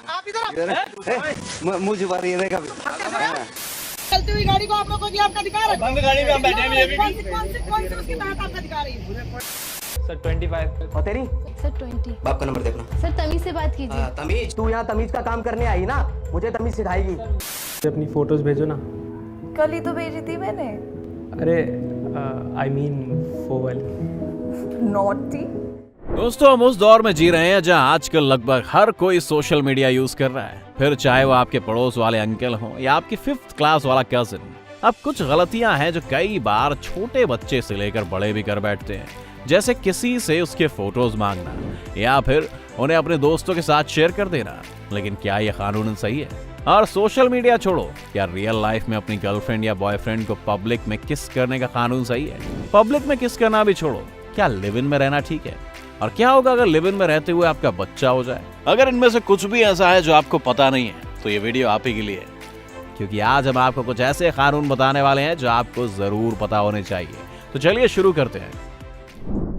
आप इधर मुझ पर ये देखा चलती हुई गाड़ी को आप लोगों को आपका अधिकार है। बंद गाड़ी में हम बैठे हैं अभी। कौन से उसके तहत आपका अधिकार है? सर 25। और तेरी सर 20। बाप का नंबर देखना। सर तमीज से बात कीजिए। तमीज, तू यहाँ तमीज का काम करने आई ना, मुझे तमीज सिखाएगी। अपनी फोटोज भेजो ना। कल ही तो भेजी थी मैंने। अरे आई मीन वो वाली। नॉटी। दोस्तों, हम उस दौर में जी रहे हैं जहां आजकल लगभग हर कोई सोशल मीडिया यूज कर रहा है, फिर चाहे वो आपके पड़ोस वाले अंकल हों या आपकी 5th क्लास वाला कजिन। अब कुछ गलतियां हैं जो कई बार छोटे बच्चे से लेकर बड़े भी कर बैठते हैं, जैसे किसी से उसके फोटोज मांगना या फिर उन्हें अपने दोस्तों के साथ शेयर कर देना। लेकिन क्या यह कानूनन सही है? और सोशल मीडिया छोड़ो, क्या रियल लाइफ में अपनी गर्लफ्रेंड या बॉयफ्रेंड को पब्लिक में किस करने का कानून सही है? पब्लिक में किस करना भी छोड़ो, क्या लिव इन में रहना ठीक है? और क्या होगा अगर लिव इन में रहते हुए आपका बच्चा हो जाए? अगर इनमें से कुछ भी ऐसा है जो आपको पता नहीं है, तो ये वीडियो आप ही के लिए है, क्योंकि आज हम आपको कुछ ऐसे कानून बताने वाले हैं जो आपको जरूर पता होने चाहिए। तो चलिए शुरू करते हैं।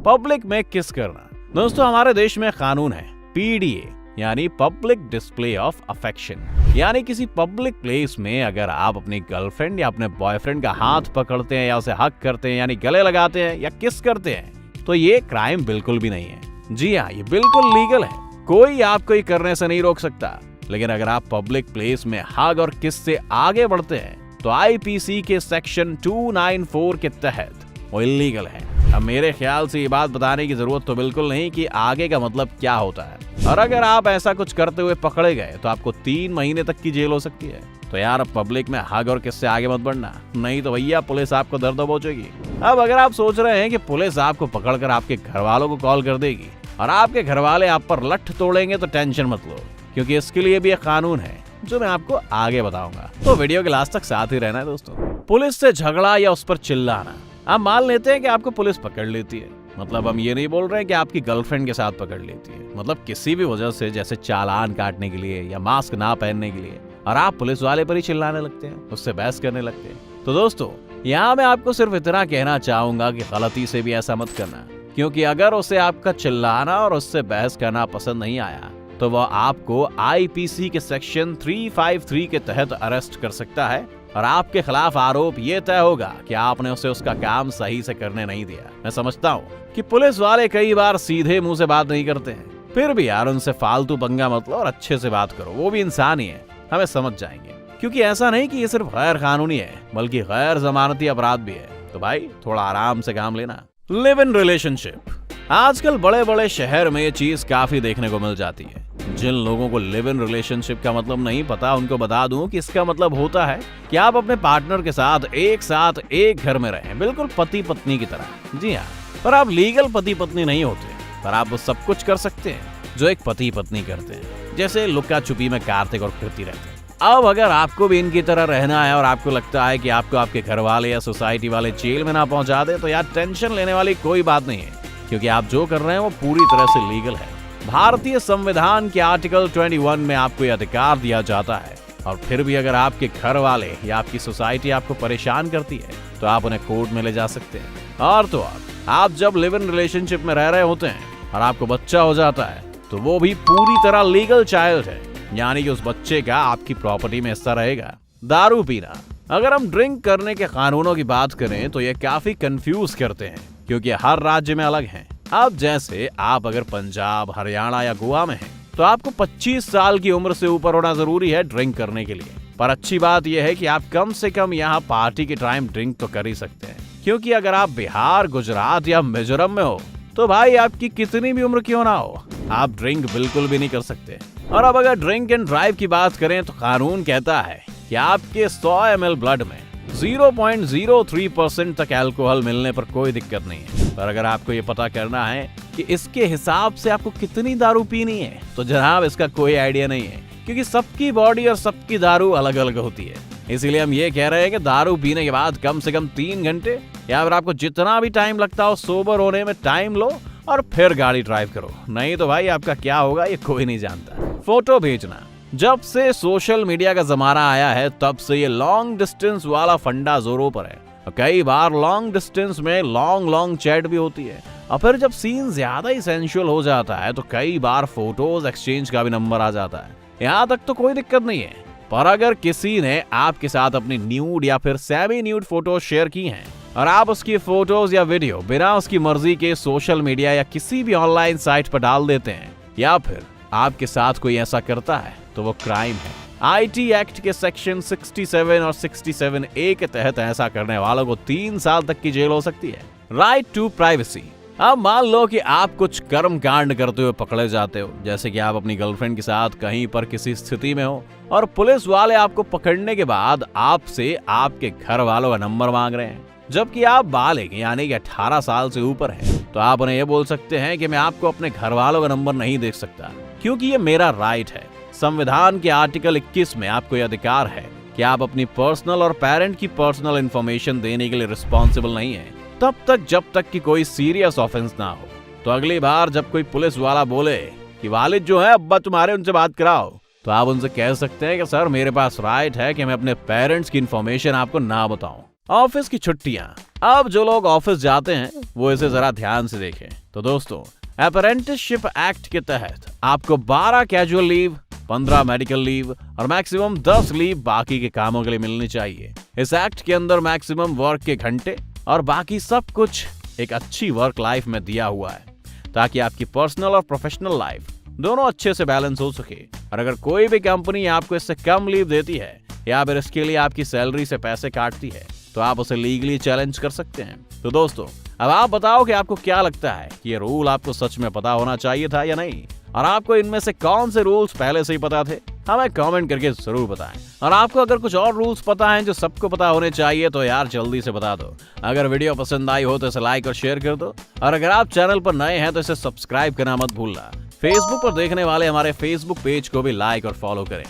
पब्लिक में किस करना। दोस्तों, हमारे देश में कानून है PDA, यानी पब्लिक डिस्प्ले ऑफ अफेक्शन। यानी किसी पब्लिक प्लेस में अगर आप अपनी गर्लफ्रेंड या अपने बॉयफ्रेंड का हाथ पकड़ते हैं या उसे हक करते हैं, यानी गले लगाते हैं या किस करते हैं, तो ये क्राइम बिल्कुल भी नहीं है। जी हाँ, ये बिल्कुल लीगल है, कोई आपको ये करने से नहीं रोक सकता। लेकिन अगर आप पब्लिक प्लेस में हग और किस से आगे बढ़ते हैं, तो IPC के सेक्शन 294 के तहत वो इलीगल है। अब मेरे ख्याल से ये बात बताने की जरूरत तो बिल्कुल नहीं कि आगे का मतलब क्या होता है। और अगर आप ऐसा कुछ करते हुए पकड़े गए तो आपको 3 महीने तक की जेल हो सकती है। तो यार, अब पब्लिक में हग और किस से आगे मत बढ़ना, नहीं तो भैया पुलिस आपको दर्द पहुंचेगी। अब अगर आप सोच रहे हैं कि पुलिस आपको पकड़कर आपके घर वालों को कॉल कर देगी और आपके घर वाले आप पर लठ तोड़ेंगे, तो टेंशन मत लो, क्योंकि इसके लिए भी एक कानून है जो मैं आपको आगे बताऊंगा। तो वीडियो के लास्ट तक साथ ही रहना है दोस्तों। पुलिस से झगड़ा या उस पर चिल्लाना। आप मान लेते हैं कि आपको पुलिस पकड़ लेती है, मतलब हम ये नहीं बोल रहे हैं कि आपकी गर्लफ्रेंड के साथ पकड़ लेती है, मतलब किसी भी वजह से, जैसे चालान काटने के लिए या मास्क ना पहनने के लिए, और आप पुलिस वाले पर ही चिल्लाने लगते हैं, उससे बहस करने लगते हैं। तो दोस्तों, यहाँ मैं आपको सिर्फ इतना कहना चाहूंगा कि गलती से भी ऐसा मत करना, क्योंकि अगर उसे आपका चिल्लाना और उससे बहस करना पसंद नहीं आया, तो वह आपको IPC के सेक्शन 353 के तहत अरेस्ट कर सकता है और आपके खिलाफ आरोप ये तय होगा कि आपने उसे उसका काम सही से करने नहीं दिया। मैं समझता हूँ कि पुलिस वाले कई बार सीधे मुंह से बात नहीं करते हैं, फिर भी यार उनसे फालतू पंगा मत लो और अच्छे से बात करो, वो भी इंसान ही है, हमें समझ जाएंगे। क्योंकि ऐसा नहीं कि ये सिर्फ गैर कानूनी है, बल्कि गैर जमानती अपराध भी है। तो भाई, थोड़ा आराम से काम लेना। Live in relationship. आजकल बड़े बड़े शहर में ये चीज काफी देखने को मिल जाती है। जिन लोगों को लिव इन रिलेशनशिप का मतलब नहीं पता, उनको बता दूं कि इसका मतलब होता है कि आप अपने पार्टनर के साथ एक घर में रहें, बिल्कुल पति पत्नी की तरह। जी हाँ, पर आप लीगल पति पत्नी नहीं होते, पर आप वो सब कुछ कर सकते हैं जो एक पति पत्नी करते हैं, जैसे लुक्का छुपी में कार्तिक और कृति रहते हैं। अब अगर आपको भी इनकी तरह रहना है और आपको लगता है कि आपको आपके घर वाले या सोसाइटी वाले जेल में ना पहुंचा दे, तो यार टेंशन लेने वाली कोई बात नहीं है, क्योंकि आप जो कर रहे हैं वो पूरी तरह से लीगल है। भारतीय संविधान के आर्टिकल 21 में आपको यह अधिकार दिया जाता है। और फिर भी अगर आपके घर वाले या आपकी सोसाइटी आपको परेशान करती है, तो आप उन्हें कोर्ट में ले जा सकते हैं। और तो और, आप जब लिव इन रिलेशनशिप में रह रहे होते हैं और आपको बच्चा हो जाता है, तो वो भी पूरी तरह लीगल चाइल्ड है, यानी कि उस बच्चे का आपकी प्रॉपर्टी में हिस्सा रहेगा। दारू पीना। अगर हम ड्रिंक करने के कानूनों की बात करें तो ये काफी कंफ्यूज करते हैं, क्योंकि हर राज्य में अलग हैं। अब जैसे आप अगर पंजाब, हरियाणा या गोवा में हैं, तो आपको 25 साल की उम्र से ऊपर होना जरूरी है ड्रिंक करने के लिए। पर अच्छी बात यह है कि आप कम से कम यहाँ पार्टी के टाइम ड्रिंक तो कर ही सकते हैं, क्योंकि अगर आप बिहार, गुजरात या मिजोरम में हो, तो भाई आपकी कितनी भी उम्र क्यों ना हो, आप ड्रिंक बिल्कुल भी नहीं कर सकते। और अब अगर ड्रिंक एंड ड्राइव की बात करें, तो कानून कहता है कि आपके 100 ml ब्लड में 0.03% तक अल्कोहल मिलने पर कोई दिक्कत नहीं है। पर अगर आपको ये पता करना है कि इसके हिसाब से आपको कितनी दारू पीनी है, तो जनाब इसका कोई आइडिया नहीं है, क्योंकि सबकी बॉडी और सबकी दारू अलग अलग होती है। इसीलिए हम ये कह रहे हैं कि दारू पीने के बाद कम से कम 3 घंटे या फिर आपको जितना भी टाइम लगता हो सोबर होने में टाइम लो और फिर गाड़ी ड्राइव करो, नहीं तो भाई आपका क्या होगा ये कोई नहीं जानता। फोटो भेजना। जब से सोशल मीडिया का जमाना आया है, तब से ये लॉन्ग डिस्टेंस वाला फंडा जोरों पर है। कई बार लॉन्ग डिस्टेंस में लॉन्ग चैट भी होती है, और फिर जब सीन ज्यादा ही सेंसुअल हो जाता है तो कई बार फोटोज एक्सचेंज का भी नंबर आ जाता है। यहाँ तक तो कोई दिक्कत नहीं है, पर अगर किसी ने आपके साथ अपनी न्यूड या फिर सेमी न्यूड फोटो शेयर की हैं और आप उसकी फोटोज या वीडियो बिना उसकी मर्जी के सोशल मीडिया या किसी भी ऑनलाइन साइट पर डाल देते हैं या फिर आपके साथ कोई ऐसा करता है तो वो क्राइम है। आईटी एक्ट के सेक्शन 67 और 67A के तहत ऐसा करने वालों को 3 साल तक की जेल हो सकती है। Right to privacy. अब मान लो कि आप कुछ कर्म कांड करते हुए पकड़े जाते हो, जैसे कि आप अपनी गर्लफ्रेंड के साथ कहीं पर किसी स्थिति में हो और पुलिस वाले आपको पकड़ने के बाद आपसे आपके घर वालों का नंबर मांग रहे हैं, जबकि आप बालिग यानी कि 18 साल से ऊपर हैं, तो आप उन्हें ये बोल सकते हैं कि मैं आपको अपने घर वालों का नंबर नहीं दे सकता क्योंकि ये मेरा राइट है। संविधान के आर्टिकल 21 में आपको यह अधिकार है कि आप अपनी पर्सनल और पेरेंट की पर्सनल इंफॉर्मेशन देने के लिए रिस्पॉन्सिबल नहीं है तब तक जब तक कि कोई सीरियस ऑफेंस ना हो। तो अगली बार जब कोई पुलिस वाला बोले कि वालिद जो है अब्बा तुम्हारे उनसे बात कराओ, तो आप उनसे कह सकते हैं कि सर मेरे पास राइट है कि मैं अपने पेरेंट्स की इंफॉर्मेशन आपको ना बताऊं। ऑफिस की छुट्टियां। अब जो लोग ऑफिस जाते हैं वो इसे जरा ध्यान से देखें। तो दोस्तों, अप्रेंटिसशिप एक्ट के तहत आपको 12 कैजुअल लीव, 15 मेडिकल लीव और मैक्सिमम 10 लीव बाकी के कामों के लिए मिलनी चाहिए। इस एक्ट के अंदर मैक्सिमम वर्क के घंटे और बाकी सब कुछ एक अच्छी वर्क लाइफ में दिया हुआ है ताकि आपकी पर्सनल और प्रोफेशनल लाइफ दोनों अच्छे से बैलेंस हो सके। और अगर कोई भी कंपनी आपको इससे कम लीव देती है या फिर इसके लिए आपकी सैलरी से पैसे काटती है तो आप उसे लीगली चैलेंज कर सकते हैं। तो दोस्तों, अब आप बताओ कि आपको क्या लगता है कि ये रूल आपको सच में पता होना चाहिए था या नहीं, और आपको इनमें से कौन से रूल्स पहले से ही पता थे? हमें कमेंट करके जरूर बताएं। और आपको अगर कुछ और रूल्स पता हैं जो सबको पता होने चाहिए तो यार जल्दी से बता दो। अगर वीडियो पसंद आई हो तो इसे लाइक और शेयर कर दो, और अगर आप चैनल पर नए हैं तो इसे सब्सक्राइब करना मत भूलना। फेसबुक पर देखने वाले हमारे फेसबुक पेज को भी लाइक और फॉलो करें।